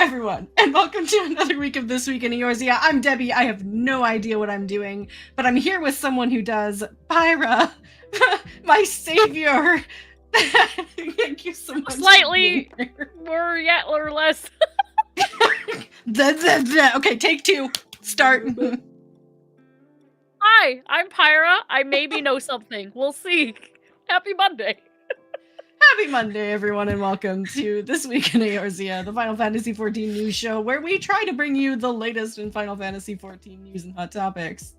Everyone, and welcome to another week of This Week in Eorzea. I'm Debbie. I have no idea what I'm doing, but I'm here with someone who does. Pyra, my savior. Thank you so much. Slightly more yet or less. Okay, take two. Start. Hi, I'm Pyra. I maybe know something. We'll see. Happy Monday. Happy Monday, everyone, and welcome to This Week in Eorzea, the Final Fantasy XIV news show, where we try to bring you the latest in Final Fantasy XIV news and hot topics.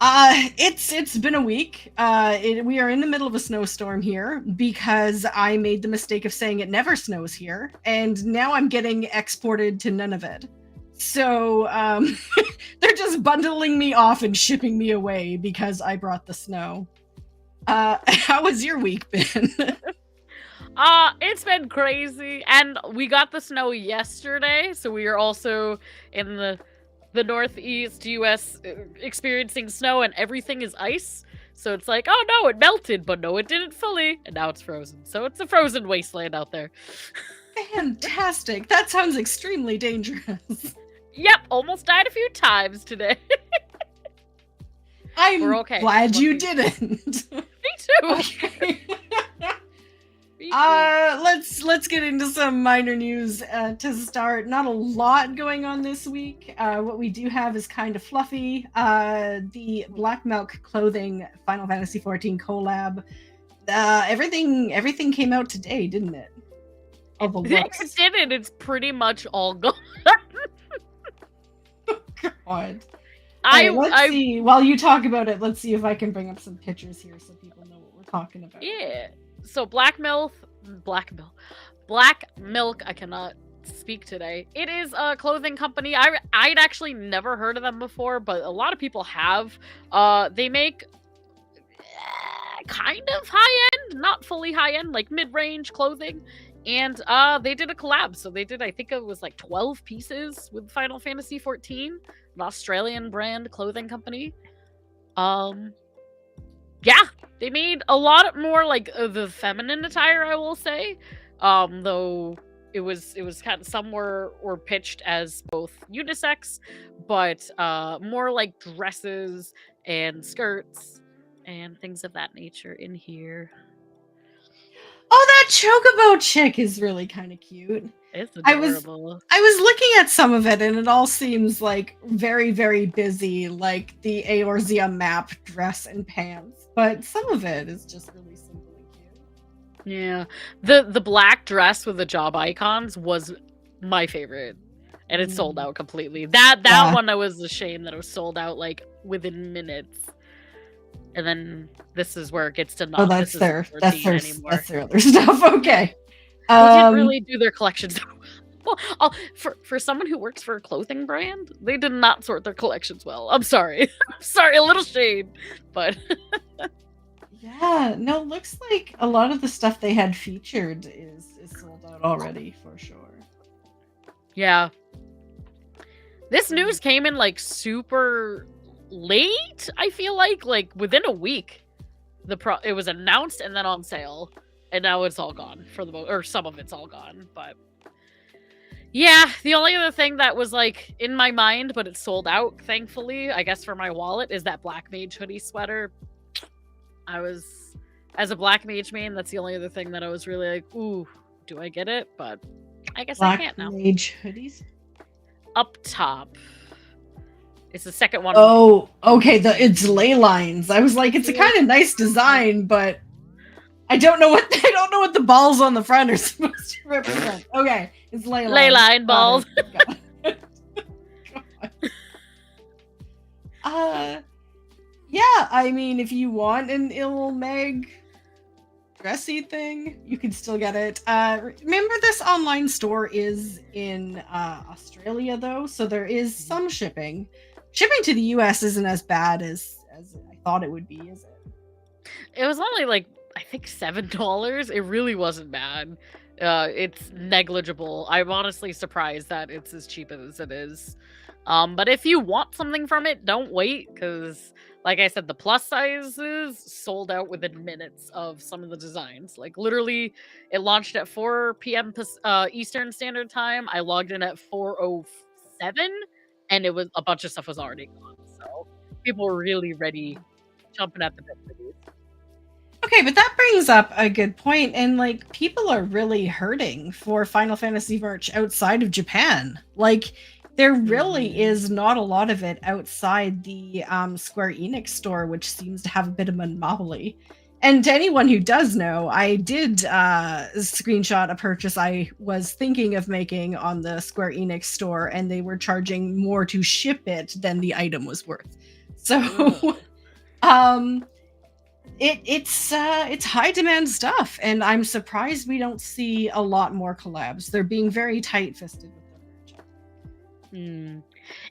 It's been a week. We are in the middle of a snowstorm here because I made the mistake of saying it never snows here, and now I'm getting exported to Nunavut. So they're just bundling me off and shipping me away because I brought the snow. How has your week been? It's been crazy, and we got the snow yesterday, so we are also in the northeast US experiencing snow, and everything is ice. So it's like, oh no, it melted, but no, it didn't fully, and now it's frozen. So it's a frozen wasteland out there. Fantastic. That sounds extremely dangerous. Yep, almost died a few times today. I'm okay. Glad you didn't. Me too. Okay. Let's get into some minor news to start. Not a lot going on this week. What we do have is kind of fluffy. The Black Milk Clothing Final Fantasy XIV collab. Everything came out today, didn't it? All the looks. It didn't. It's pretty much all gone. Oh, God. Let's see. While you talk about it, let's see if I can bring up some pictures here so people know what we're talking about. Yeah. So Black Milk, I cannot speak today. It is a clothing company. I'd actually never heard of them before, but a lot of people have. They make kind of high-end, not fully high-end, like mid-range clothing. And they did a collab. So they did, I think it was like 12 pieces with Final Fantasy XIV, an Australian brand clothing company. Yeah, they made a lot more like the feminine attire, I will say. Though it was kind of, some were pitched as both unisex, but more like dresses and skirts and things of that nature in here. Oh, that chocobo chick is really kind of cute. It's adorable. I was looking at some of it, and it all seems like very, very busy, like the Eorzea map dress and pants. But some of it is just really simple and cute. Yeah, the black dress with the job icons was my favorite, and it sold out completely. That one, I was ashamed that it was sold out like within minutes. And then this is where it gets to not. Oh, that's their other stuff. Okay. They didn't really do their collections. Well, for someone who works for a clothing brand, they did not sort their collections well. I'm sorry. I'm sorry, a little shade, but yeah, no, looks like a lot of the stuff they had featured is sold out already for sure. Yeah. This news came in like super late, I feel like within a week. It was announced and then on sale, and now it's all gone for the or some of it's all gone, but yeah, the only other thing that was like in my mind, but it sold out, thankfully, I guess for my wallet, is that Black Mage hoodie sweater. As a Black Mage main, that's the only other thing that I was really like, ooh, do I get it? But I guess I can't now. Black Mage hoodies? Up top. It's the second one. Oh, okay, it's ley lines. I was like, it's a kind of nice design, but I don't know what the balls on the front are supposed to represent. Okay, it's ley lines. Ley line balls. Yeah, I mean, if you want an Ilmeg dressy thing, you can still get it. Remember, this online store is in Australia, though, so there is some shipping. Shipping to the US isn't as bad as I thought it would be, is it? It was only like I think $7. It really wasn't bad. It's negligible. I'm honestly surprised that it's as cheap as it is. But if you want something from it, don't wait because, like I said, the plus sizes sold out within minutes of some of the designs. Like literally, it launched at 4 p.m. Eastern Standard Time. I logged in at 4:07, and it was a bunch of stuff was already gone. So people were really ready, jumping at the bit for these. Okay, but that brings up a good point, and like people are really hurting for Final Fantasy merch outside of Japan. Like there really is not a lot of it outside the Square Enix store, which seems to have a bit of a monopoly. And to anyone who does know, I did screenshot a purchase I was thinking of making on the Square Enix store, and they were charging more to ship it than the item was worth. So, it's high demand stuff, and I'm surprised we don't see a lot more collabs. They're being very tight-fisted with their merch.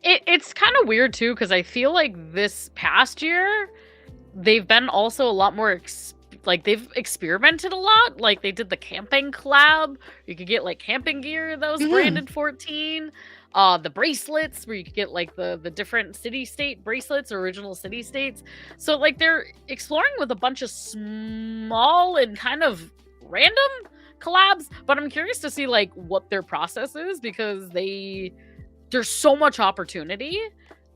It's kind of weird too because I feel like this past year they've been also a lot more like they've experimented a lot. Like they did the camping collab. You could get like camping gear that was branded 14. The bracelets where you could get like the different city state bracelets, original city states. So like they're exploring with a bunch of small and kind of random collabs, but I'm curious to see like what their process is because there's so much opportunity.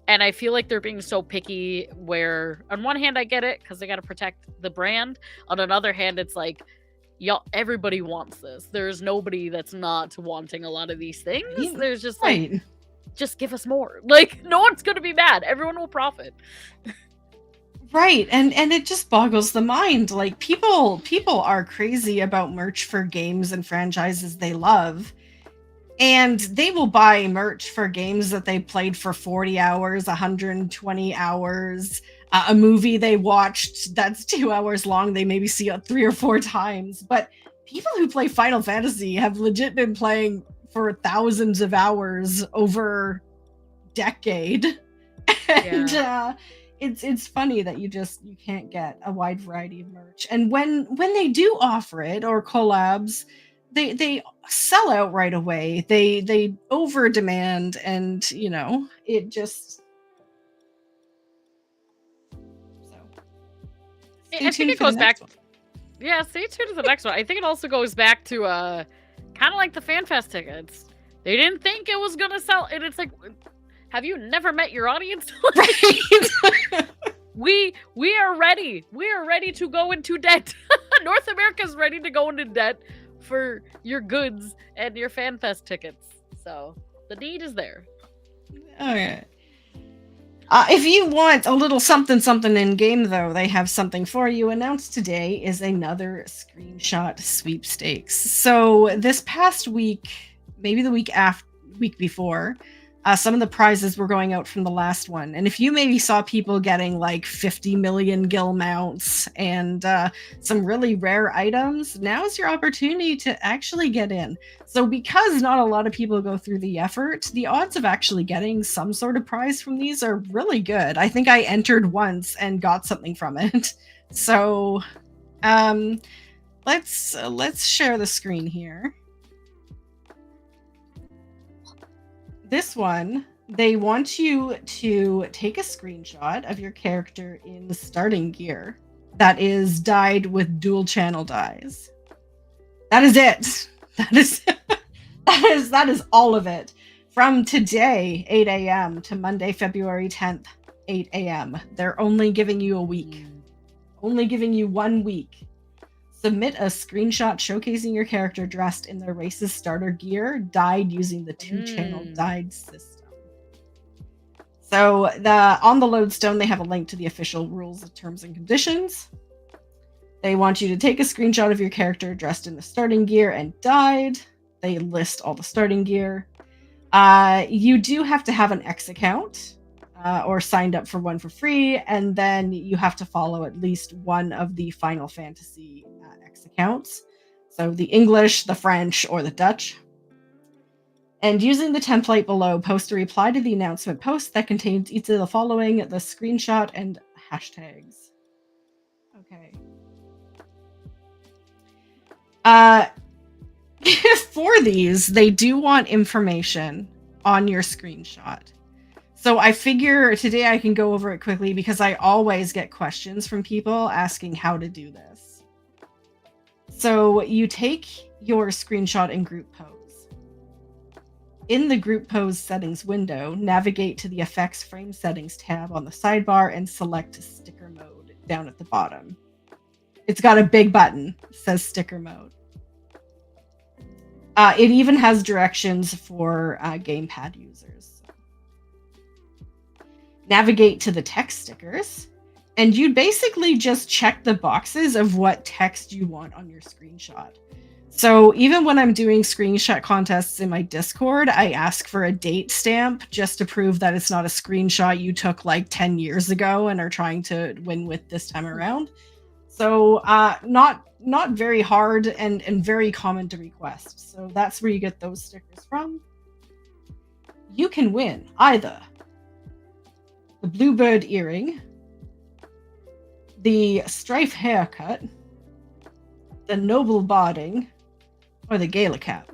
And I feel like they're being so picky where on one hand I get it because they got to protect the brand. On another hand, it's like, y'all, everybody wants this. There's nobody that's not wanting a lot of these things. There's just like, just give us more. Like no one's going to be mad. Everyone will profit. Right. And it just boggles the mind. Like people are crazy about merch for games and franchises they love. And they will buy merch for games that they played for 40 hours, 120 hours, a movie they watched that's 2 hours long, they maybe see it 3 or 4 times. But people who play Final Fantasy have legit been playing for thousands of hours over decade. And it's funny that you can't get a wide variety of merch. And when they do offer it or collabs, they sell out right away. They over demand, and it just. So. I think it goes back. Yeah, stay tuned to the next one. I think it also goes back to kind of like the FanFest tickets. They didn't think it was gonna sell, and it's like, have you never met your audience? We are ready. We are ready to go into debt. North America's ready to go into debt for your goods and your FanFest tickets. So the need is there. Okay. If you want a little something in game, though, they have something for you. Announced today is another screenshot sweepstakes. So this past week, maybe the week before, some of the prizes were going out from the last one. And if you maybe saw people getting like 50 million gil mounts and some really rare items, now is your opportunity to actually get in. So because not a lot of people go through the effort, the odds of actually getting some sort of prize from these are really good. I think I entered once and got something from it. So let's share the screen here. This one, they want you to take a screenshot of your character in the starting gear that is dyed with dual channel dyes. That is it. That is all of it. From today, 8 a.m. to Monday, February 10th, 8 a.m. They're only giving you a week. Only giving you 1 week. Submit a screenshot showcasing your character dressed in their race's starter gear, dyed using the 2-channel dyed system. So on the lodestone, they have a link to the official rules, terms, and conditions. They want you to take a screenshot of your character dressed in the starting gear and dyed. They list all the starting gear. You do have to have an X account or signed up for one for free, and then you have to follow at least one of the Final Fantasy X accounts. So the English, the French, or the Dutch. And using the template below, post a reply to the announcement post that contains each of the following: the screenshot and hashtags. Okay. For these, they do want information on your screenshot. So I figure today I can go over it quickly because I always get questions from people asking how to do this. So you take your screenshot in group pose. In the group pose settings window, navigate to the effects frame settings tab on the sidebar and select sticker mode down at the bottom. It's got a big button that says sticker mode. It even has directions for gamepad users. Navigate to the text stickers, and you basically just check the boxes of what text you want on your screenshot. So even when I'm doing screenshot contests in my Discord, I ask for a date stamp just to prove that it's not a screenshot you took like 10 years ago and are trying to win with this time around. So not very hard and very common to request. So that's where you get those stickers from. You can win either the bluebird earring, the strife haircut, the noble barding, or the gala cap.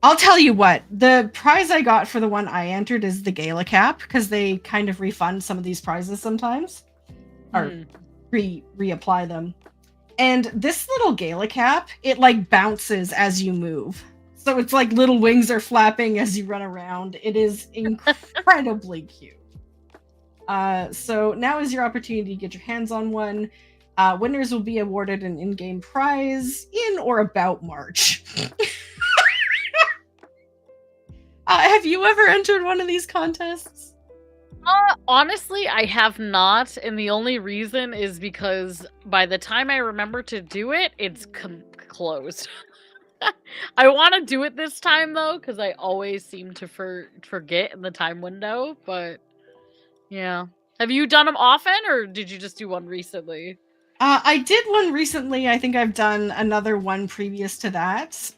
I'll tell you what, the prize I got for the one I entered is the gala cap, because they kind of refund some of these prizes sometimes. Or reapply them. And this little gala cap, it like bounces as you move. So it's like little wings are flapping as you run around. It is incredibly cute. So now is your opportunity to get your hands on one. Winners will be awarded an in-game prize in or about March. Have you ever entered one of these contests? Honestly, I have not, and the only reason is because by the time I remember to do it, it's closed. I want to do it this time, though, because I always seem to forget in the time window, but yeah. Have you done them often, or did you just do one recently? I did one recently. I think I've done another one previous to that.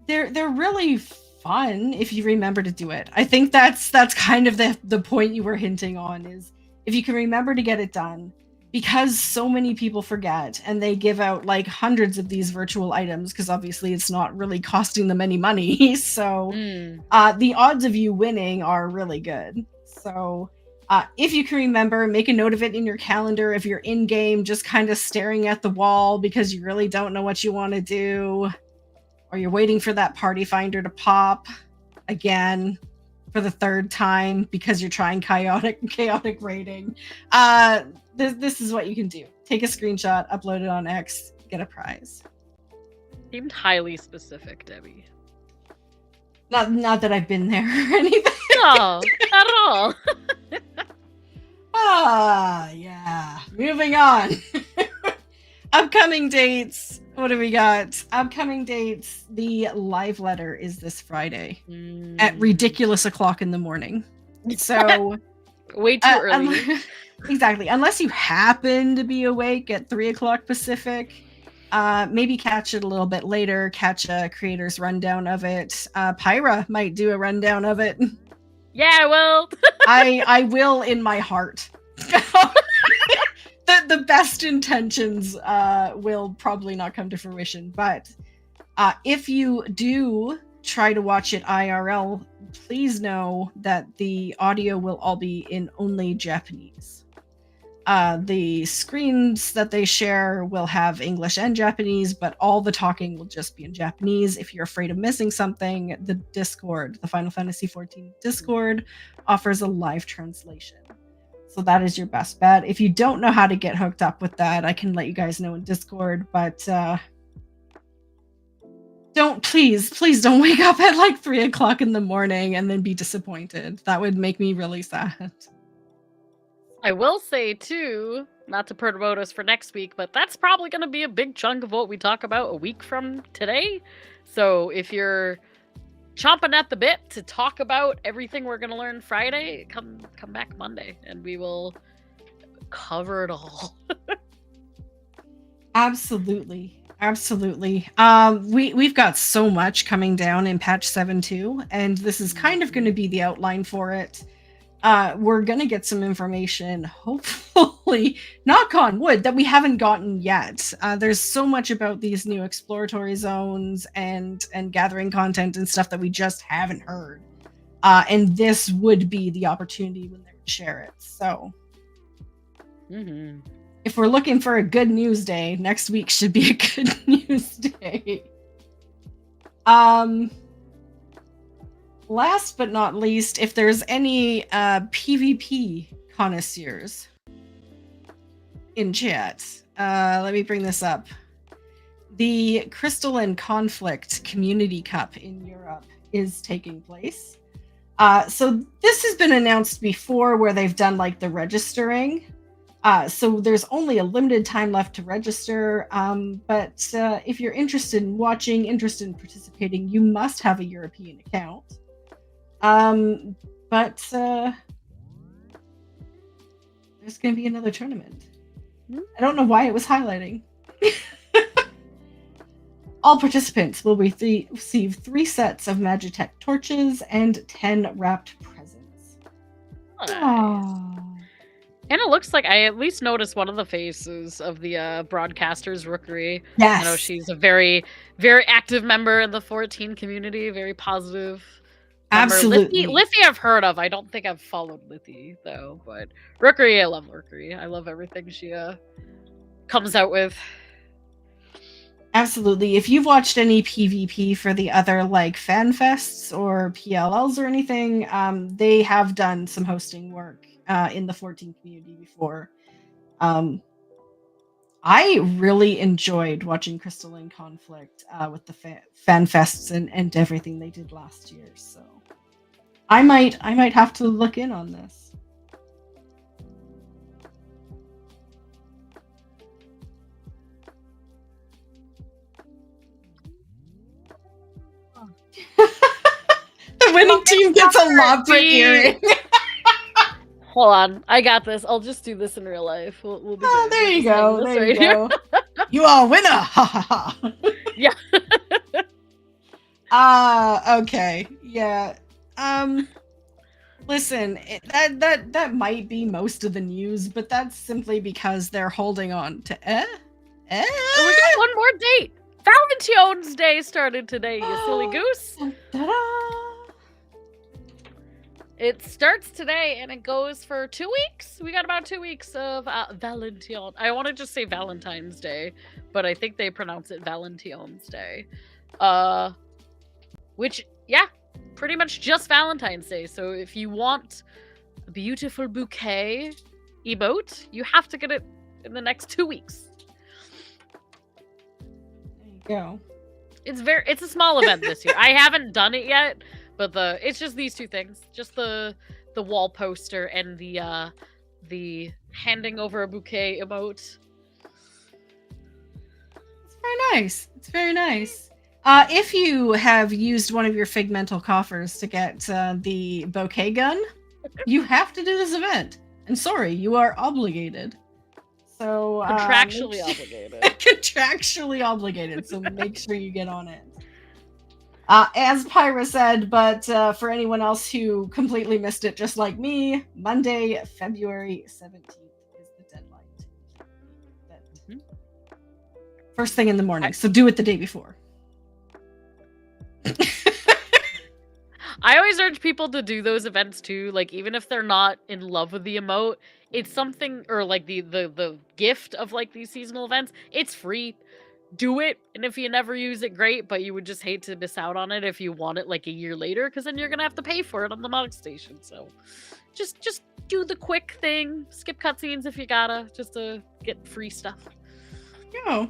They're really fun if you remember to do it. I think that's kind of the point you were hinting on, is if you can remember to get it done, because so many people forget and they give out like hundreds of these virtual items because obviously it's not really costing them any money. So the odds of you winning are really good. So if you can remember, make a note of it in your calendar. If you're in game just kind of staring at the wall because you really don't know what you want to do, or you're waiting for that party finder to pop again for the third time because you're trying chaotic raiding, this is what you can do. Take a screenshot, upload it on X, get a prize. Seemed highly specific, Debbie. Not that I've been there or anything. No, not at all. Yeah. Moving on. Upcoming dates. What do we got? Upcoming dates. The live letter is this Friday at ridiculous o'clock in the morning. So way too early. Exactly. Unless you happen to be awake at 3 o'clock Pacific, maybe catch it a little bit later. Catch a creator's rundown of it. Pyra might do a rundown of it. Yeah, I will. I will in my heart. The best intentions will probably not come to fruition, but if you do try to watch it IRL, please know that the audio will all be in only Japanese. The screens that they share will have English and Japanese, but all the talking will just be in Japanese. If you're afraid of missing something, the Discord, the Final Fantasy XIV Discord, offers a live translation. So that is your best bet. If you don't know how to get hooked up with that, I can let you guys know in Discord, but please don't wake up at like 3 o'clock in the morning and then be disappointed. That would make me really sad. I will say too, not to promote us for next week, but that's probably going to be a big chunk of what we talk about a week from today. So if you're chomping at the bit to talk about everything we're going to learn Friday, come back Monday and we will cover it all. Absolutely. We've got so much coming down in patch 7.2, and this is kind of going to be the outline for it. we're gonna get some information, hopefully, knock on wood, that we haven't gotten yet. There's so much about these new exploratory zones and gathering content and stuff that we just haven't heard. And this would be the opportunity when they would share it. So if we're looking for a good news day, next week should be a good news day. Last but not least, if there's any PvP connoisseurs in chat, let me bring this up. The Crystalline Conflict Community Cup in Europe is taking place. So this has been announced before, where they've done like the registering. So there's only a limited time left to register. But if you're interested in watching, interested in participating, you must have a European account. But there's going to be another tournament. I don't know why it was highlighting. All participants will receive 3 sets of Magitech torches and 10 wrapped presents. Nice. And it looks like I at least noticed one of the faces of the broadcasters, Rookery. Yes. I know she's a very, very active member in the 14 community, very positive. Absolutely. Liffy I've heard of. I don't think I've followed Liffy, though. But Rookery, I love Rookery. I love everything she comes out with. Absolutely. If you've watched any PvP for the other like fan fests or PLLs or anything, they have done some hosting work in the 14 community before. I really enjoyed watching Crystalline Conflict with the fan fests and everything they did last year. So I might have to look in on this. The winning team gets a lobster earring. Hold on, I got this. I'll just do this in real life. We'll be good. There you go. There you go. You are a winner. Ha ha ha. Yeah. Okay. Yeah. Listen, that might be most of the news, but that's simply because they're holding on to We got one more date. Valentine's Day started today, you silly goose. Ta-da! It starts today and it goes for 2 weeks. We got about 2 weeks of Valentine. I want to just say Valentine's Day, but I think they pronounce it Valentine's Day. Which, yeah, pretty much just Valentine's Day. So if you want a beautiful bouquet emote, you have to get it in the next 2 weeks. Go. It's a small event this year. I haven't done it yet, but it's just these 2 things. Just the wall poster and the handing over a bouquet emote. It's very nice. It's very nice. If you have used one of your Figmental coffers to get the bouquet gun, you have to do this event. And sorry, you are obligated. So contractually obligated. Contractually obligated. So make sure you get on it. As Pyra said, but for anyone else who completely missed it, just like me, Monday, February 17th is the deadline. First thing in the morning. So do it the day before. I always urge people to do those events too. Like, even if they're not in love with the emote, it's something, or like the gift of like these seasonal events, it's free. Do it, and if you never use it, great, but you would just hate to miss out on it if you want it like a year later, because then you're gonna have to pay for it on the mod station. So just do the quick thing, skip cutscenes if you gotta, just to get free stuff. Yo.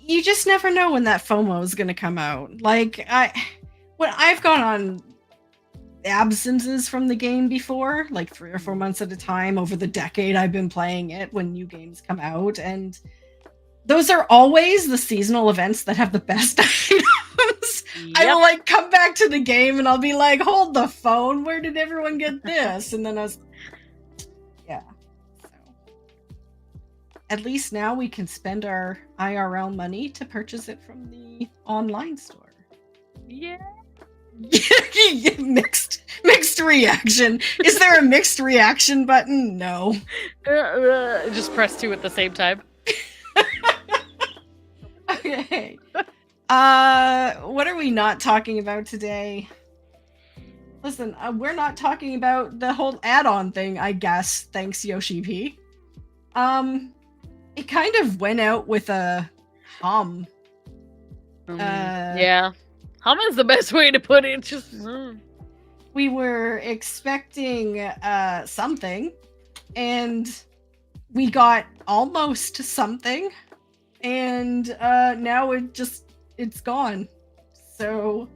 You just never know when that FOMO is gonna come out. Like, when I've gone on absences from the game before, like 3 or 4 months at a time over the decade I've been playing it when new games come out, and those are always the seasonal events that have the best items. Yep. I will like come back to the game and I'll be like, hold the phone, where did everyone get this? And then I was, yeah. So at least now we can spend our IRL money to purchase it from the online store. Yeah. mixed Mixed reaction. Is there a mixed reaction button? No. Just press 2 at the same time. Okay. What are we not talking about today? Listen, we're not talking about the whole add-on thing, I guess, thanks Yoshi P. It kind of went out with a hum. Yeah. Hum is the best way to put it. Just we were expecting something, and we got almost something, and now it's gone. So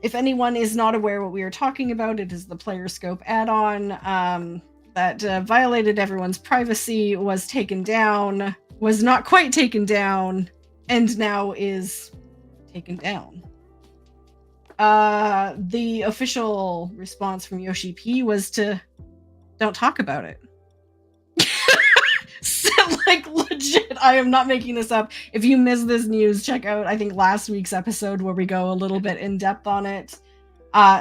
if anyone is not aware what we are talking about, it is the Player Scope add-on that violated everyone's privacy, was taken down, was not quite taken down, and now is taken down. The official response from Yoshi P was to don't talk about it. So, like, legit, I am not making this up. If you missed this news, check out, I think, last week's episode where we go a little bit in depth on it.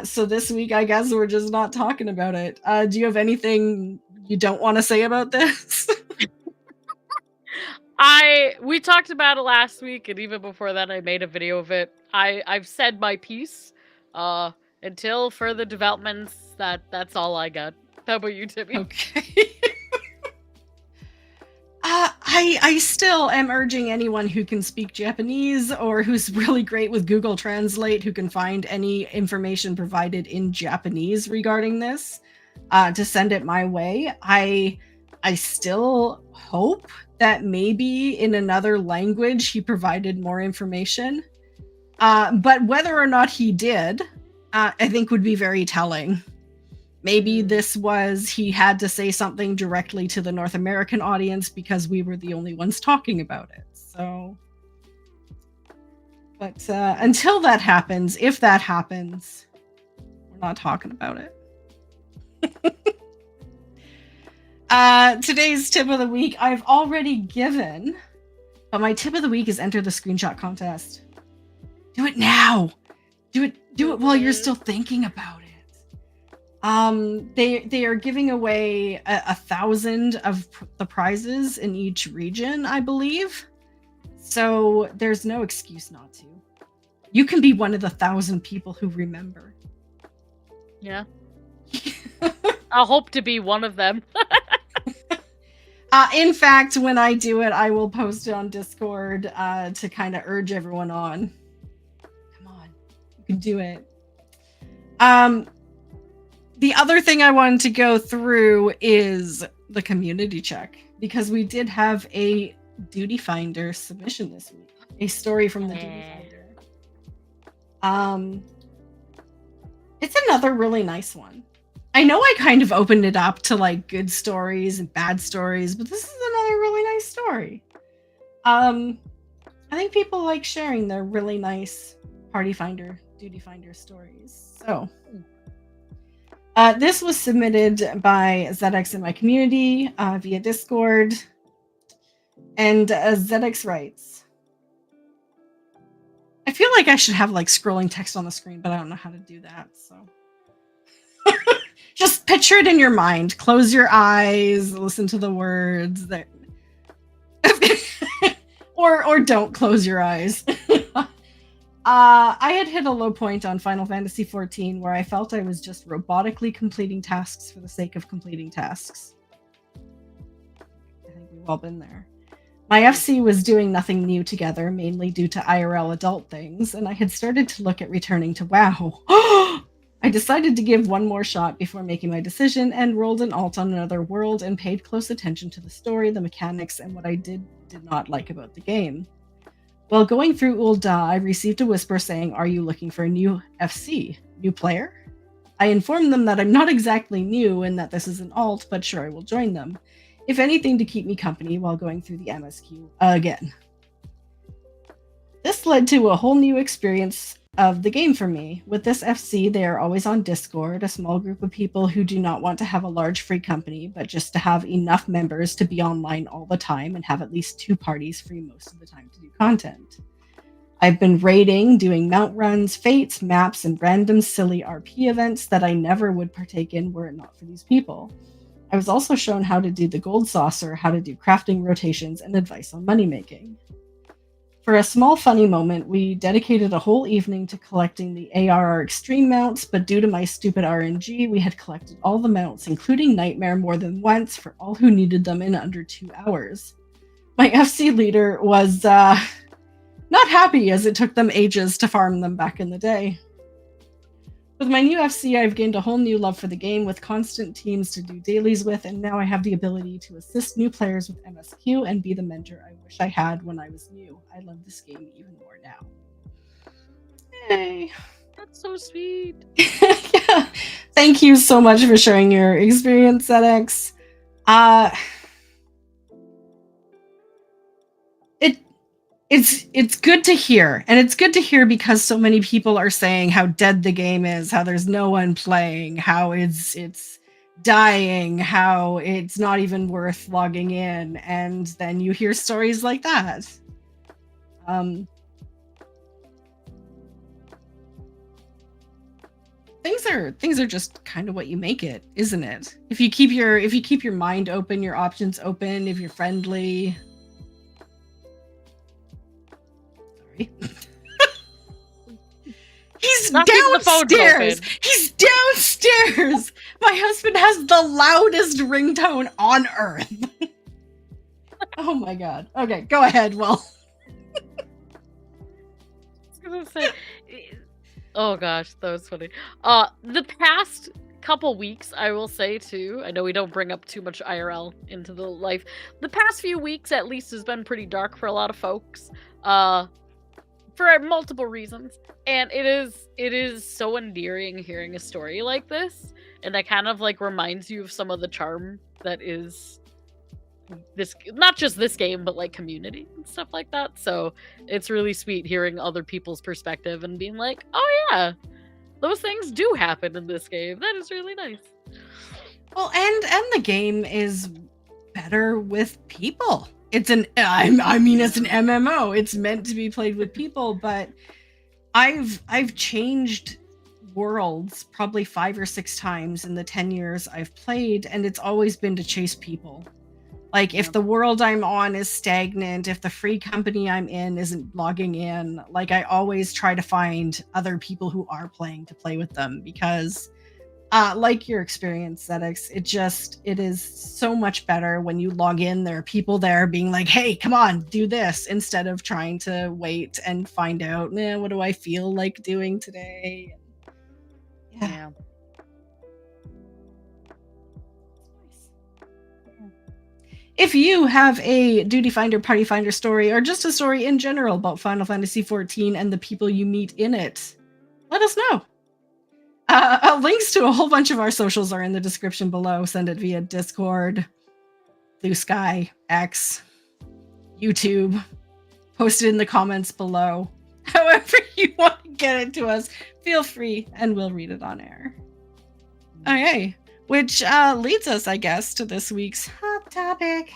So this week, I guess we're just not talking about it. Do you have anything you don't want to say about this? We talked about it last week, and even before that, I made a video of it. I've said my piece. Until further developments, that's all I got. How about you, Timmy? Okay. I still am urging anyone who can speak Japanese or who's really great with Google Translate, who can find any information provided in Japanese regarding this, to send it my way. I still hope that maybe in another language he provided more information. But whether or not he did, I think would be very telling. Maybe this was, he had to say something directly to the North American audience because we were the only ones talking about it. So, but until that happens, if that happens, we're not talking about it. Today's tip of the week I've already given, but my tip of the week is enter the screenshot contest. Do it now. Do it while you're still thinking about it. They are giving away 1,000 of the prizes in each region, I believe. So there's no excuse not to. You can be one of the 1,000 people who remember. Yeah. I'll hope to be one of them. In fact, when I do it, I will post it on Discord to kind of urge everyone on. Come on, you can do it. The other thing I wanted to go through is the community check, because we did have a Duty Finder submission this week. A story from the Duty Finder. It's another really nice one. I know I kind of opened it up to like good stories and bad stories, but this is another really nice story. I think people like sharing their really nice Party Finder, Duty Finder stories. So this was submitted by ZX in my community via Discord, and ZX writes, I feel like I should have like scrolling text on the screen, but I don't know how to do that, so. Just picture it in your mind. Close your eyes, listen to the words. That... or don't close your eyes. I had hit a low point on Final Fantasy XIV where I felt I was just robotically completing tasks for the sake of completing tasks. I think we've all been there. My FC was doing nothing new together, mainly due to IRL adult things, and I had started to look at returning to WoW. I decided to give one more shot before making my decision and rolled an alt on another world and paid close attention to the story, the mechanics, and what I did not like about the game. While going through Ul'dah, I received a whisper saying, "Are you looking for a new FC? New player?" I informed them that I'm not exactly new and that this is an alt, but sure, I will join them. If anything, to keep me company while going through the MSQ again. This led to a whole new experience of the game for me. With this FC, they are always on Discord, a small group of people who do not want to have a large free company, but just to have enough members to be online all the time and have at least 2 parties free most of the time to do content. I've been raiding, doing mount runs, fates, maps, and random silly RP events that I never would partake in were it not for these people. I was also shown how to do the gold saucer, how to do crafting rotations, and advice on money making. For a small funny moment, we dedicated a whole evening to collecting the ARR extreme mounts, but due to my stupid RNG, we had collected all the mounts, including Nightmare, more than once for all who needed them in under 2 hours. My FC leader was not happy as it took them ages to farm them back in the day. With my new FC, I've gained a whole new love for the game with constant teams to do dailies with, and now I have the ability to assist new players with MSQ and be the mentor I wish I had when I was new. I love this game even more now. Yay. That's so sweet. Yeah. Thank you so much for sharing your experience, ZX. It's good to hear, and it's good to hear because so many people are saying how dead the game is, how there's no one playing, how it's dying, how it's not even worth logging in, and then you hear stories like that. Things are just kind of what you make it, isn't it? If you keep your mind open, your options open, if you're friendly. He's Not keeping the phones downstairs. open. He's downstairs. My husband has the loudest ringtone on earth. Oh my god. Okay, go ahead, Will. I was gonna say, oh gosh, that was funny. The past couple weeks, I will say too, I know we don't bring up too much IRL into the life. The past few weeks, at least, has been pretty dark for a lot of folks. For multiple reasons, and it is so endearing hearing a story like this, and that kind of like reminds you of some of the charm that is this, not just this game, but like community and stuff like that. So it's really sweet hearing other people's perspective and being like, oh yeah, those things do happen in this game. That is really nice. Well, and the game is better with people. It's an MMO. It's meant to be played with people, but I've changed worlds probably 5 or 6 times in the 10 years I've played, and it's always been to chase people. Like, if the world I'm on is stagnant, if the free company I'm in isn't logging in, like, I always try to find other people who are playing to play with them, because like your experience, ZX, it is so much better when you log in. There are people there being like, hey, come on, do this, instead of trying to wait and find out, what do I feel like doing today? Yeah. If you have a Duty Finder, Party Finder story, or just a story in general about Final Fantasy XIV and the people you meet in it, let us know. Links to a whole bunch of our socials are in the description below. Send it via Discord, Bluesky, X, YouTube. Post it in the comments below. However you want to get it to us, feel free, and we'll read it on air. Okay, which leads us, I guess, to this week's hot topic.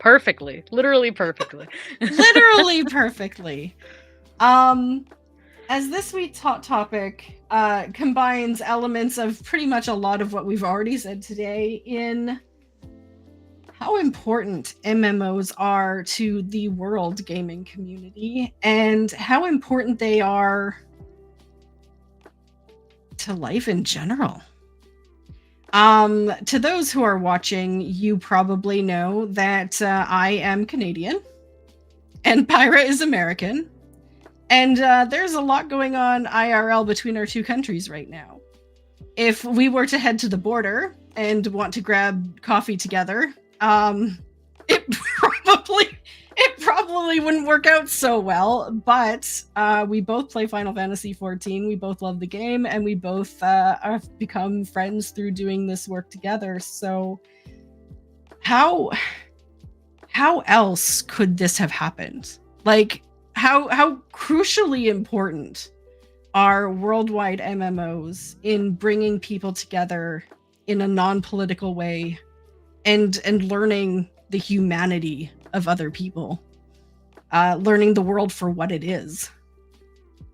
Perfectly. Literally perfectly. Literally perfectly. As this week's hot topic combines elements of pretty much a lot of what we've already said today in how important MMOs are to the world gaming community and how important they are to life in general. To those who are watching, you probably know that I am Canadian and Pyra is American. And there's a lot going on IRL between our two countries right now. If we were to head to the border and want to grab coffee together, it probably wouldn't work out so well. But we both play Final Fantasy XIV. We both love the game, and we both have become friends through doing this work together. So how else could this have happened? Like, how crucially important are worldwide MMOs in bringing people together in a non-political way and learning the humanity of other people? learning the world for what it is.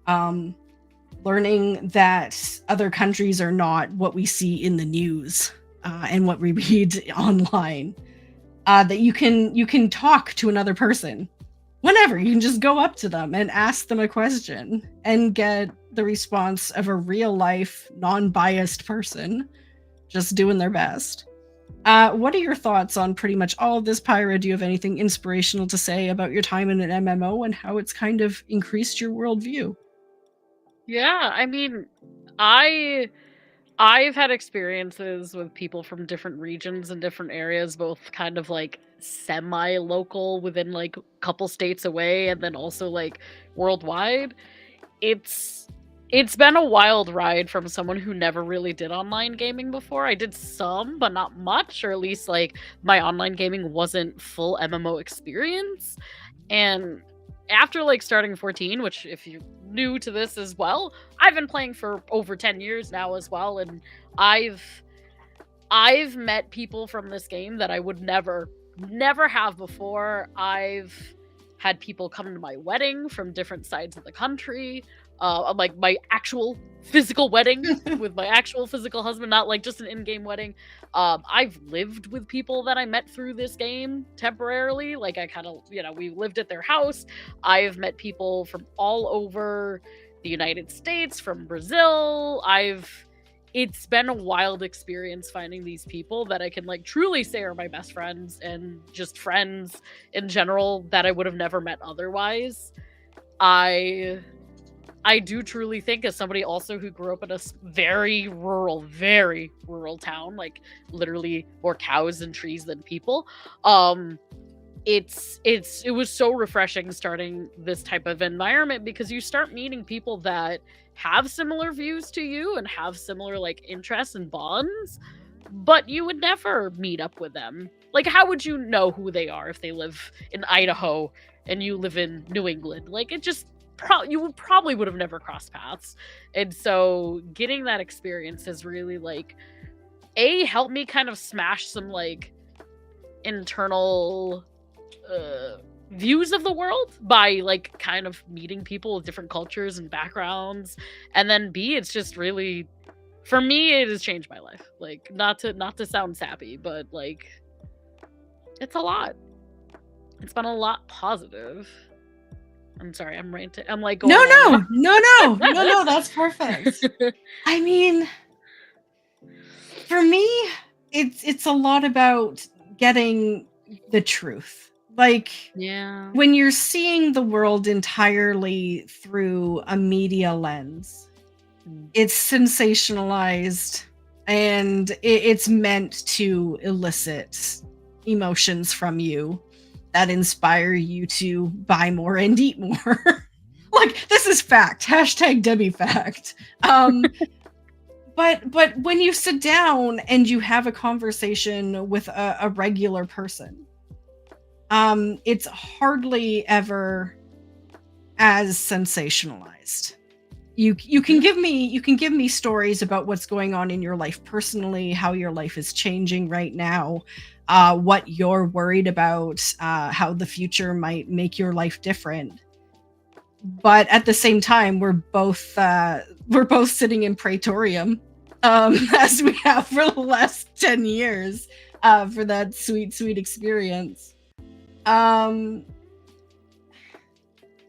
Learning that other countries are not what we see in the news and what we read online. That you can talk to another person whenever. You can just go up to them and ask them a question and get the response of a real life, non-biased person just doing their best. What are your thoughts on pretty much all of this, Pyra? Do you have anything inspirational to say about your time in an MMO and how it's kind of increased your worldview? Yeah, I mean, I've had experiences with people from different regions and different areas, both kind of like semi-local within like a couple states away, and then also like worldwide. It's it's been a wild ride from someone who never really did online gaming before. I did some, but not much, or at least like my online gaming wasn't full MMO experience. And after like starting 14, which if you're new to this as well, I've been playing for over 10 years now as well, and I've I've met people from this game that I would never have before. I've had people come to my wedding from different sides of the country. Like my actual physical wedding with my actual physical husband, not like just an in-game wedding. I've lived with people that I met through this game temporarily. Like I kind of, we lived at their house. I've met people from all over the United States, from Brazil. It's been a wild experience finding these people that I can like truly say are my best friends and just friends in general that I would have never met otherwise. I do truly think, as somebody also who grew up in a very rural town, like literally more cows and trees than people, it was so refreshing starting this type of environment, because you start meeting people that have similar views to you and have similar like interests and bonds, but you would never meet up with them. Like, how would you know who they are if they live in Idaho and you live in New England? Like, it just you probably would have never crossed paths. And so getting that experience has really like helped me kind of smash some like internal views of the world by like kind of meeting people with different cultures and backgrounds. And then B, it's just really, for me, it has changed my life. Like, not to sound sappy, but like it's a lot. It's been a lot positive. I'm sorry, I'm ranting. I'm like going No, that's perfect. I mean, for me, it's a lot about getting the truth. Like, yeah, when you're seeing the world entirely through a media lens, it's sensationalized and it's meant to elicit emotions from you that inspire you to buy more and eat more. Like, this is fact. # Debbie fact. But when you sit down and you have a conversation with a regular person, it's hardly ever as sensationalized. You can give me stories about what's going on in your life personally, how your life is changing right now, what you're worried about, how the future might make your life different. But at the same time, we're both sitting in Praetorium, as we have for the last 10 years, for that sweet experience.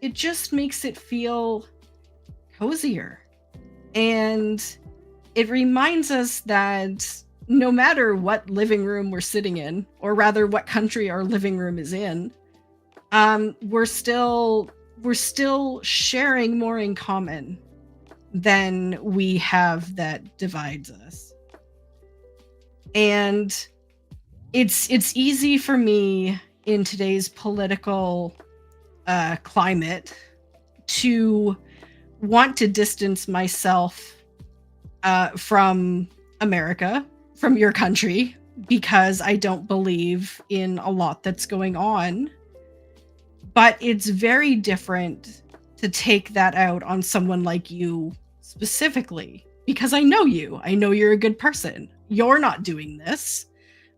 It just makes it feel cozier, and it reminds us that no matter what living room we're sitting in, or rather what country our living room is in, we're still sharing more in common than we have that divides us. And it's easy for me in today's political climate to want to distance myself from America, from your country, because I don't believe in a lot that's going on. But it's very different to take that out on someone like you specifically, because I know you. I know you're a good person. You're not doing this.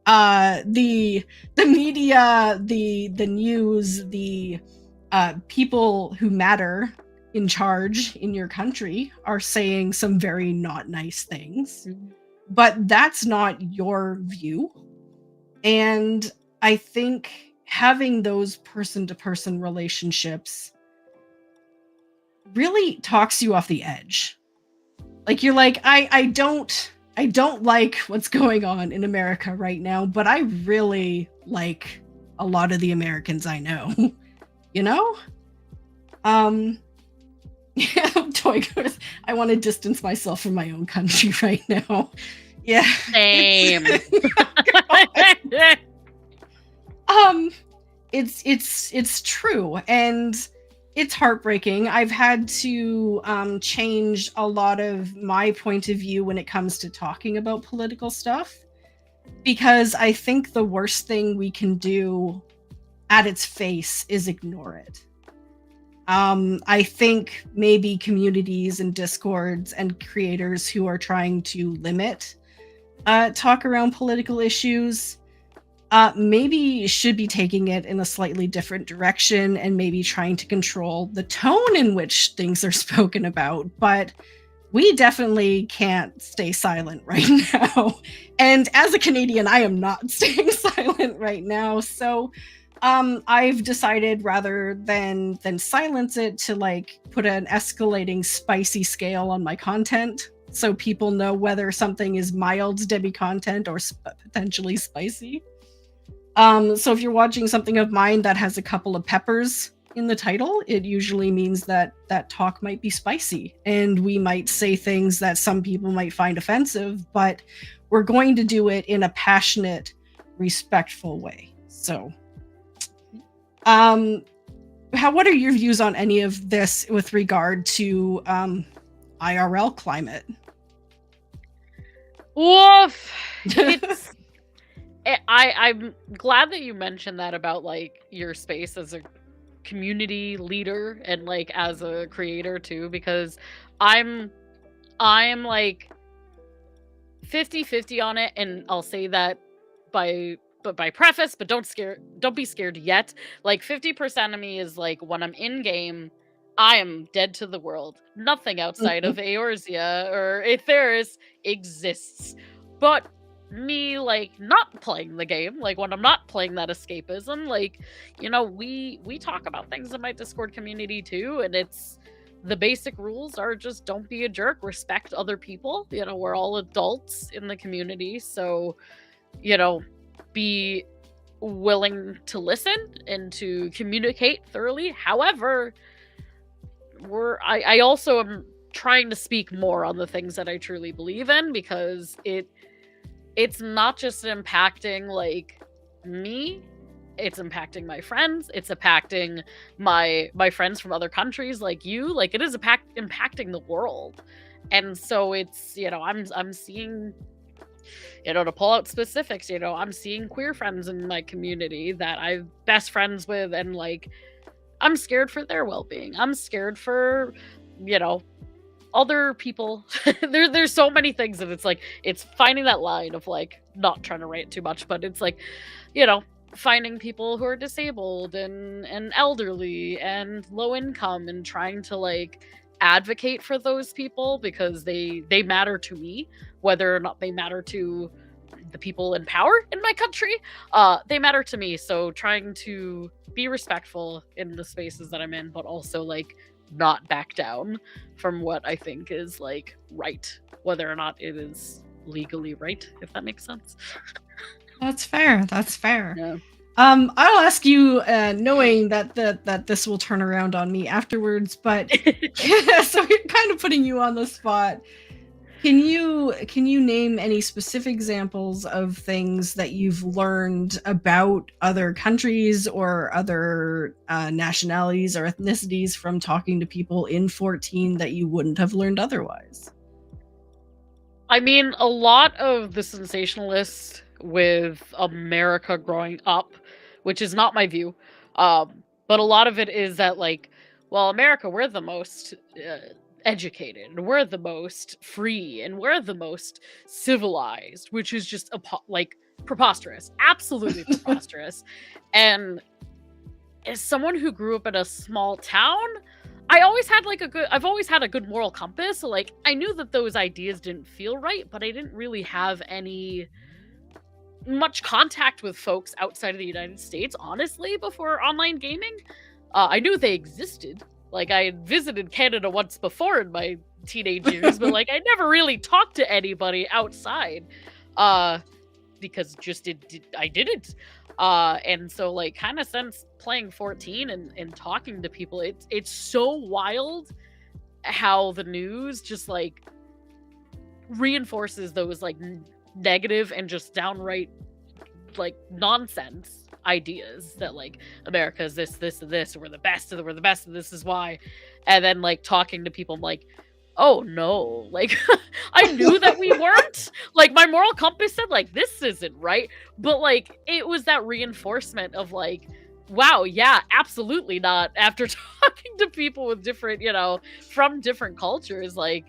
The media, the news, the people who matter in charge in your country are saying some very not nice things, but that's not your view. And I think having those person-to-person relationships really talks you off the edge. Like, you're like, I don't like what's going on in America right now, but I really like a lot of the Americans I know. You know? Yeah, I want to distance myself from my own country right now. Yeah. Same. It's true, and it's heartbreaking. I've had to change a lot of my point of view when it comes to talking about political stuff, because I think the worst thing we can do at its face is ignore it. I think maybe communities and discords and creators who are trying to limit talk around political issues maybe should be taking it in a slightly different direction and maybe trying to control the tone in which things are spoken about. But we definitely can't stay silent right now. And as a Canadian, I am not staying silent right now. So I've decided, rather than silence it, to like put an escalating spicy scale on my content, so people know whether something is mild Debbie content or potentially spicy. So if you're watching something of mine that has a couple of peppers in the title, it usually means that that talk might be spicy, and we might say things that some people might find offensive, but we're going to do it in a passionate, respectful way. So what are your views on any of this with regard to IRL climate? Woof. I'm glad that you mentioned that about like your space as a community leader and like as a creator too, because I'm like 50-50 on it, and I'll say that by preface, but don't be scared yet. Like 50% of me is like, when I'm in game, I am dead to the world. Nothing outside of Eorzea or Aetheris exists. But me like not playing the game, like when I'm not playing that escapism, like, you know, we talk about things in my Discord community too, and it's the basic rules are just don't be a jerk, respect other people. You know, we're all adults in the community, so, you know, be willing to listen and to communicate thoroughly. However, I also am trying to speak more on the things that I truly believe in, because it's not just impacting like me, it's impacting my friends, it's impacting my friends from other countries like you, like it is impacting the world. And so it's, you know, I'm seeing, you know, to pull out specifics, you know, I'm seeing queer friends in my community that I'm best friends with, and like I'm scared for their well-being. I'm scared for, you know, other people. There's so many things, and it's like it's finding that line of like not trying to rant too much, but it's like, you know, finding people who are disabled and elderly and low income, and trying to like advocate for those people, because they matter to me, whether or not they matter to the people in power in my country. They matter to me, so trying to be respectful in the spaces that I'm in, but also like not back down from what I think is like right, whether or not it is legally right, if that makes sense. That's fair. Yeah. I'll ask you, knowing that this will turn around on me afterwards, but so you're kind of putting you on the spot. Can you name any specific examples of things that you've learned about other countries or other nationalities or ethnicities from talking to people in 14 that you wouldn't have learned otherwise? I mean, a lot of the sensationalists with America growing up, which is not my view, but a lot of it is that like, well, America, we're the most educated, and we're the most free, and we're the most civilized, which is just like preposterous, absolutely preposterous. And as someone who grew up in a small town, I've always had a good moral compass. So like I knew that those ideas didn't feel right, but I didn't really have much contact with folks outside of the United States, honestly, before online gaming. I knew they existed. Like, I had visited Canada once before in my teenage years, but, like, I never really talked to anybody outside, because just I didn't. And so, like, kind of since playing 14 and talking to people, it's so wild how the news just, like, reinforces those, like, negative and just downright, like, nonsense ideas that like America is this and this, we're the best and this is why. And then like talking to people, I'm like, oh no, like I knew that we weren't. Like my moral compass said like this isn't right, but like it was that reinforcement of like, wow, yeah, absolutely not. After talking to people with different, from different cultures, like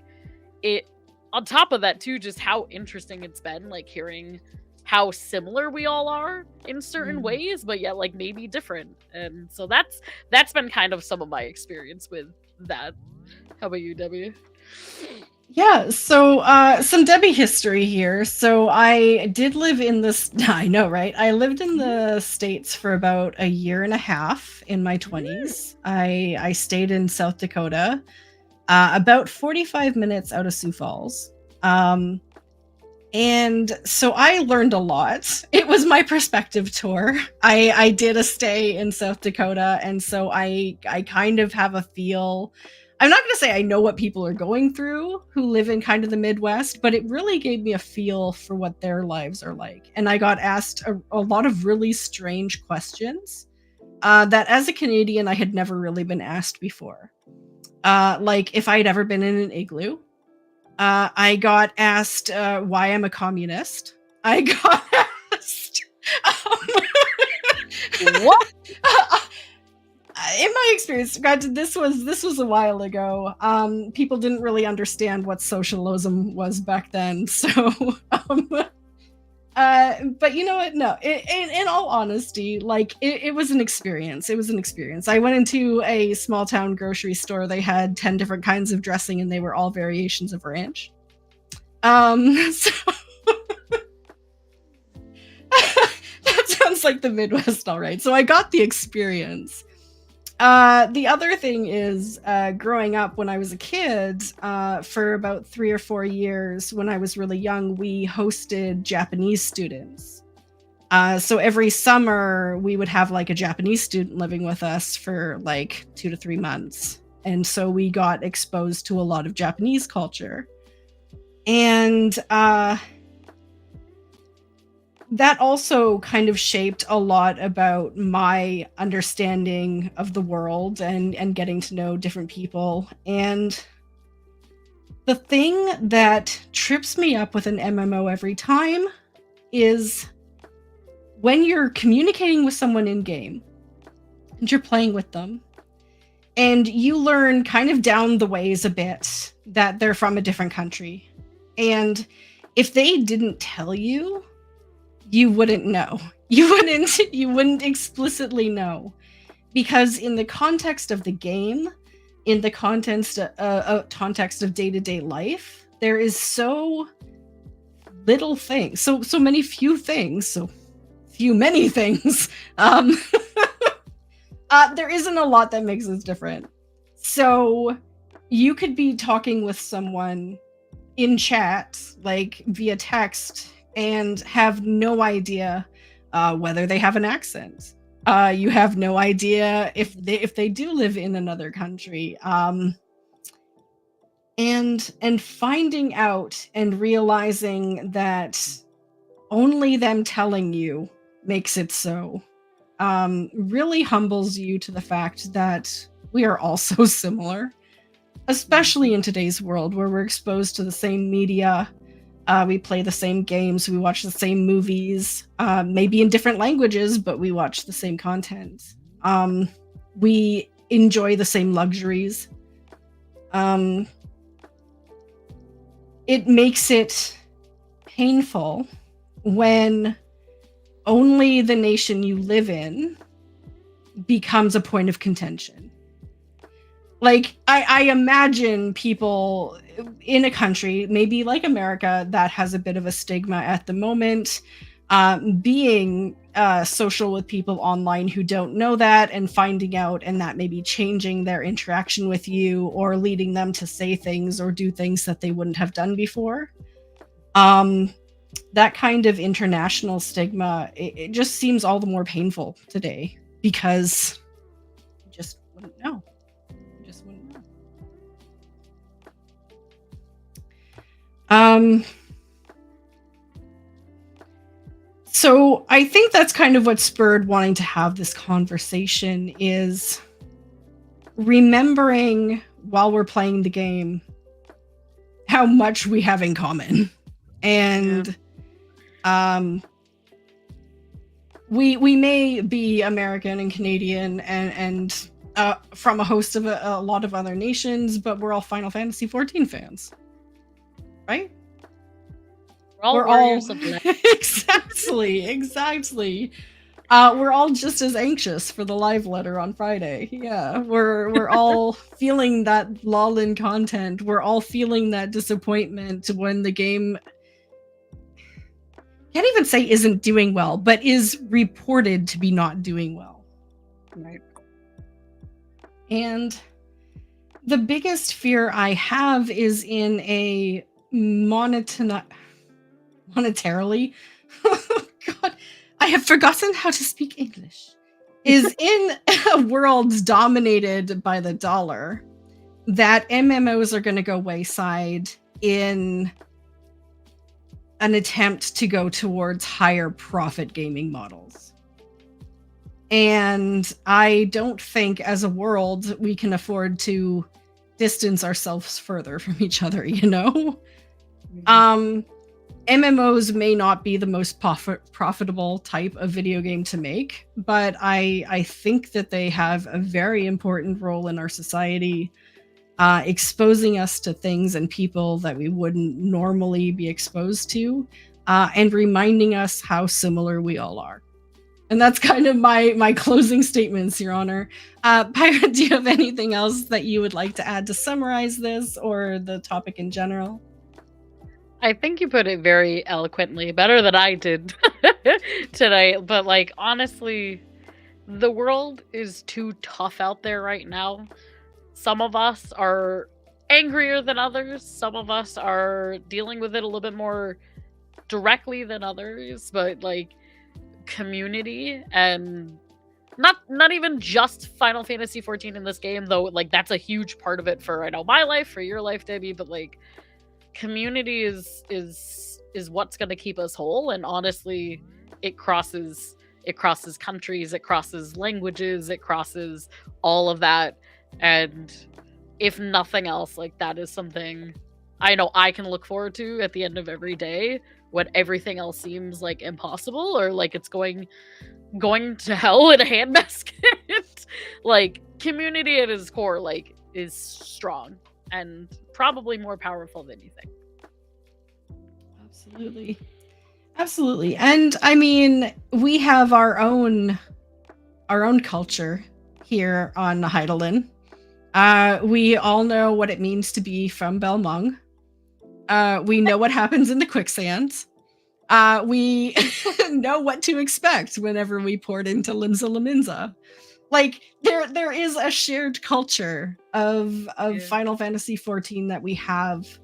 it, on top of that too, just how interesting it's been like hearing how similar we all are in certain ways, but yet like maybe different. And so that's been kind of some of my experience with that. How about you, Debbie? Yeah, so some Debbie history here. So I did live in this, I know, right? I lived in the States for about a year and a half in my 20s. I stayed in South Dakota, about 45 minutes out of Sioux Falls. And so I learned a lot. It was my perspective tour. I did a stay in South Dakota, and so I kind of have a feel. I'm not going to say I know what people are going through who live in kind of the Midwest, but it really gave me a feel for what their lives are like. And I got asked a lot of really strange questions that as a Canadian, I had never really been asked before. Like if I'd ever been in an igloo. I got asked why I'm a communist. I got asked what? In my experience, granted, this was a while ago. People didn't really understand what socialism was back then, so. But you know what? No, in all honesty, like it was an experience. It was an experience. I went into a small town grocery store. They had 10 different kinds of dressing, and they were all variations of ranch. So that sounds like the Midwest, all right. So I got the experience. The other thing is, growing up when I was a kid, for about 3 or 4 years, when I was really young, we hosted Japanese students. So every summer we would have like a Japanese student living with us for like 2 to 3 months. And so we got exposed to a lot of Japanese culture. And, that also kind of shaped a lot about my understanding of the world and getting to know different people. And the thing that trips me up with an MMO every time is when you're communicating with someone in game and you're playing with them and you learn kind of down the ways a bit that they're from a different country. And if they didn't tell you, you wouldn't know. You wouldn't explicitly know. Because in the context of the game, in the context of day-to-day life, there is so little things, so many few things, so few many things. There isn't a lot that makes us different. So you could be talking with someone in chat, like via text, and have no idea whether they have an accent. You have no idea if they do live in another country. And finding out and realizing that only them telling you makes it so really humbles you to the fact that we are all so similar, especially in today's world where we're exposed to the same media. We play the same games, we watch the same movies, maybe in different languages, but we watch the same content. We enjoy the same luxuries. It makes it painful when only the nation you live in becomes a point of contention. Like, I imagine people in a country, maybe like America, that has a bit of a stigma at the moment, being social with people online who don't know that and finding out, and that maybe changing their interaction with you or leading them to say things or do things that they wouldn't have done before. That kind of international stigma, it just seems all the more painful today because you just wouldn't know. You just wouldn't know. So I think that's kind of what spurred wanting to have this conversation, is remembering while we're playing the game how much we have in common. And we may be American and Canadian and from a host of a lot of other nations, but we're all Final Fantasy XIV fans, right? We're all exactly. We're all just as anxious for the live letter on Friday. Yeah, we're all feeling that lull in content. We're all feeling that disappointment when the game, can't even say isn't doing well, but is reported to be not doing well. Right. And the biggest fear I have is in a monetarily, God, I have forgotten how to speak English, is in a world dominated by the dollar, that MMOs are going to go wayside in an attempt to go towards higher profit gaming models. And I don't think as a world we can afford to distance ourselves further from each other, you know? MMOs may not be the most profitable type of video game to make, but I think that they have a very important role in our society, exposing us to things and people that we wouldn't normally be exposed to, and reminding us how similar we all are. And that's kind of my closing statements, Your Honor. Pyra, do you have anything else that you would like to add to summarize this or the topic in general? I think you put it very eloquently, better than I did tonight. But like, honestly, the world is too tough out there right now. Some of us are angrier than others. Some of us are dealing with it a little bit more directly than others. But like, community, and not even just Final Fantasy XIV in this game, though, like that's a huge part of it for, I know, my life, for your life, Debbie, but like, community is what's going to keep us whole. And honestly, it crosses countries, it crosses languages, it crosses all of that. And if nothing else, like, that is something I know I can look forward to at the end of every day, when everything else seems like impossible or like it's going to hell in a handbasket. Like, community at its core, like, is strong and probably more powerful than you think. Absolutely. And I mean, we have our own culture here on Heidelin. We all know what it means to be from Belmung. We know what happens in the quicksands. We know what to expect whenever we poured into Limsa Laminza. Like, there is a shared culture of Final Fantasy XIV that we have.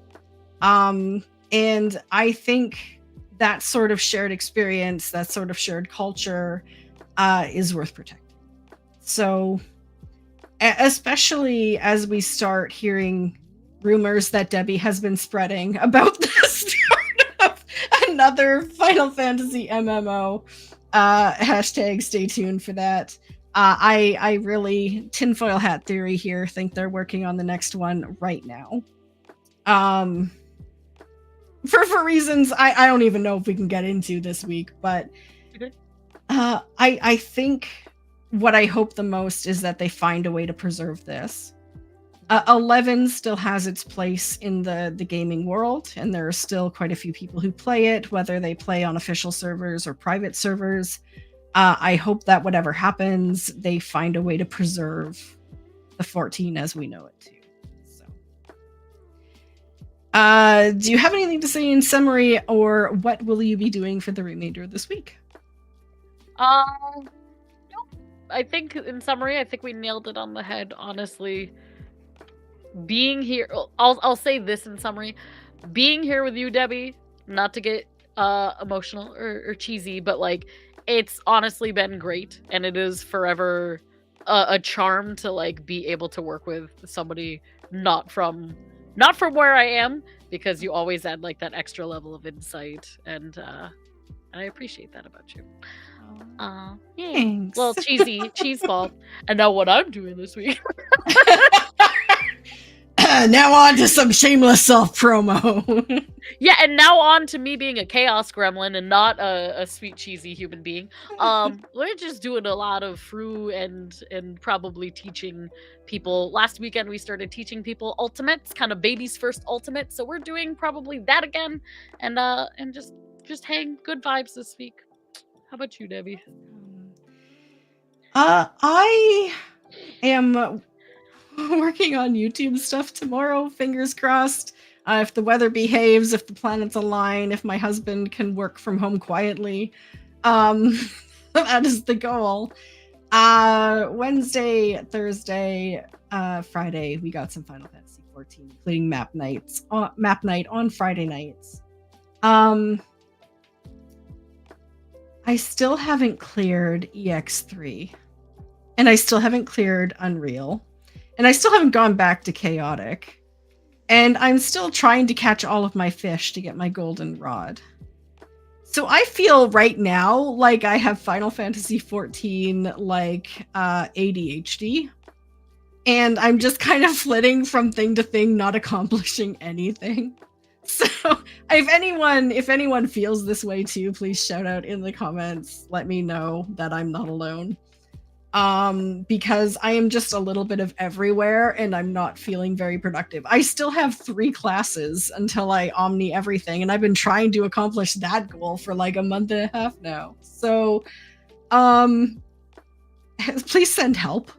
And I think that sort of shared experience, that sort of shared culture, is worth protecting. So, especially as we start hearing rumors that Debbie has been spreading about the start of another Final Fantasy MMO, hashtag stay tuned for that. I really, tinfoil hat theory here, think they're working on the next one right now. For reasons I don't even know if we can get into this week, but I think what I hope the most is that they find a way to preserve this. 11 still has its place in the gaming world, and there are still quite a few people who play it, whether they play on official servers or private servers. I hope that whatever happens, they find a way to preserve the 14 as we know it too. So, do you have anything to say in summary, or what will you be doing for the remainder of this week? No. I think in summary, I think we nailed it on the head, honestly. Being here, I'll say this in summary. Being here with you, Debbie, not to get emotional or cheesy, but like it's honestly been great, and it is forever a charm to like be able to work with somebody not from where I am, because you always add like that extra level of insight, and I appreciate that about you. Yeah. Thanks. Well, cheesy cheese ball. And now what I'm doing this week. Now on to some shameless self-promo. Yeah, and now on to me being a chaos gremlin and not a sweet cheesy human being. We're just doing a lot of fruit and probably teaching people. Last weekend we started teaching people ultimates, kind of baby's first ultimate. So we're doing probably that again, and just hang good vibes this week. How about you, Debbie? I am working on YouTube stuff tomorrow, fingers crossed. If the weather behaves, if the planets align, if my husband can work from home quietly. That is the goal. Wednesday, Thursday, Friday, we got some Final Fantasy 14, including map night on Friday nights. I still haven't cleared EX3, and I still haven't cleared Unreal, and I still haven't gone back to Chaotic, and I'm still trying to catch all of my fish to get my golden rod. So I feel right now like I have Final Fantasy 14 like ADHD, and I'm just kind of flitting from thing to thing, not accomplishing anything. So if anyone feels this way too, please shout out in the comments. Let me know that I'm not alone. Because I am just a little bit of everywhere and I'm not feeling very productive. I still have 3 classes until I omni everything, and I've been trying to accomplish that goal for like a month and a half now. So please send help.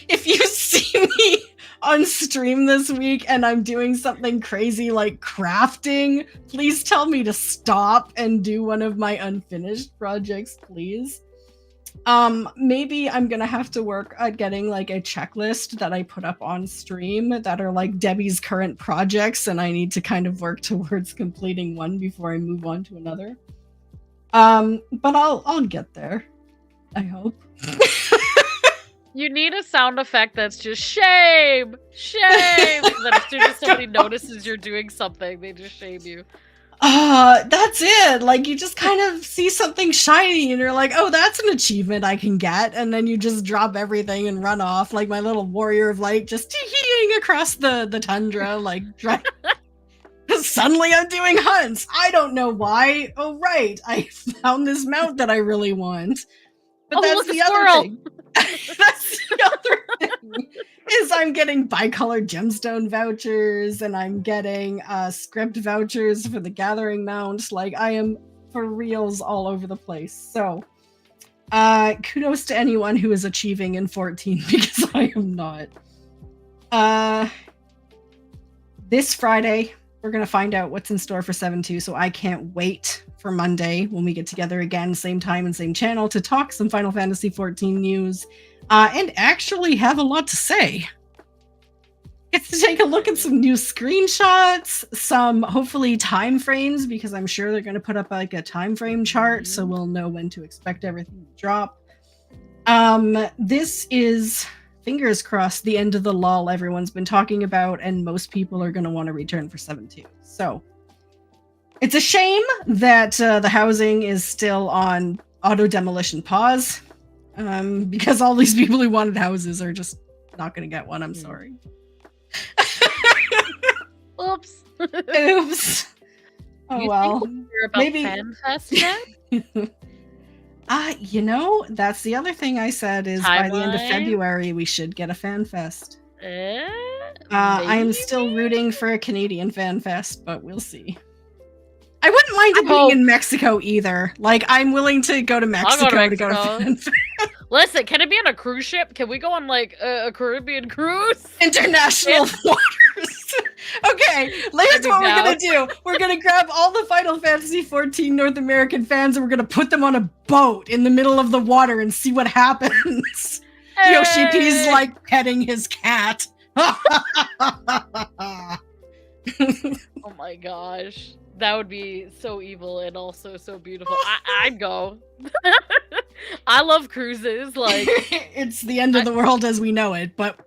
If you see me on stream this week and I'm doing something crazy like crafting, please tell me to stop and do one of my unfinished projects, please. Maybe I'm gonna have to work at getting like a checklist that I put up on stream that are like Debbie's current projects, and I need to kind of work towards completing one before I move on to another. But I'll get there, I hope. You need a sound effect that's just shame, shame. Then as soon as somebody notices you're doing something, they just shame you. That's it. Like you just kind of see something shiny and you're like, oh, that's an achievement I can get. And then you just drop everything and run off like my little warrior of light, just tee-heeing across the tundra, like suddenly I'm doing hunts. I don't know why. Oh, right. I found this mount that I really want. But that's the other thing. That's the other thing. Is I'm getting bicolored gemstone vouchers and I'm getting script vouchers for the gathering mount. Like I am for reals all over the place. So kudos to anyone who is achieving in 14 because I am not. This Friday, we're going to find out what's in store for 7.2, so I can't wait for Monday when we get together again, same time and same channel, to talk some Final Fantasy 14 news and actually have a lot to say. Get to take a look at some new screenshots, some hopefully time frames, because I'm sure they're going to put up like a time frame chart, so we'll know when to expect everything to drop. This is, fingers crossed, the end of the lull everyone's been talking about, and most people are going to want to return for 7.2. So it's a shame that the housing is still on auto demolition pause, because all these people who wanted houses are just not going to get one. I'm sorry. Oops. Oops. Oh well. Maybe FanFest yet? You know, that's the other thing I said is by the end of February we should get a FanFest. I am still rooting for a Canadian FanFest, but we'll see. I wouldn't mind it I being hope. in Mexico either. Like, I'm willing to go to Mexico I'll to go to FanFest. Listen, can it be on a cruise ship? Can we go on like a Caribbean cruise? International waters. Okay, here's what we're gonna do. We're gonna grab all the Final Fantasy XIV North American fans and we're gonna put them on a boat in the middle of the water and see what happens. Hey! Yoshi P's like petting his cat. Oh my gosh. That would be so evil and also so beautiful. I'd go. I love cruises. Like, it's the end of the world as we know it, but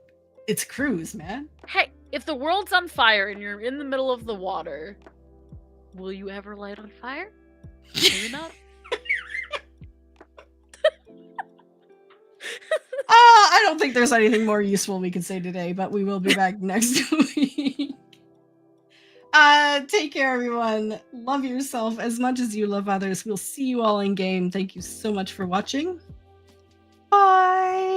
it's a cruise, man. hey, if the world's on fire and you're in the middle of the water, will you ever light on fire? Maybe not. I don't think there's anything more useful we can say today, but we will be back next week. Take care, everyone. Love yourself as much as you love others. We'll see you all in game. Thank you so much for watching. Bye.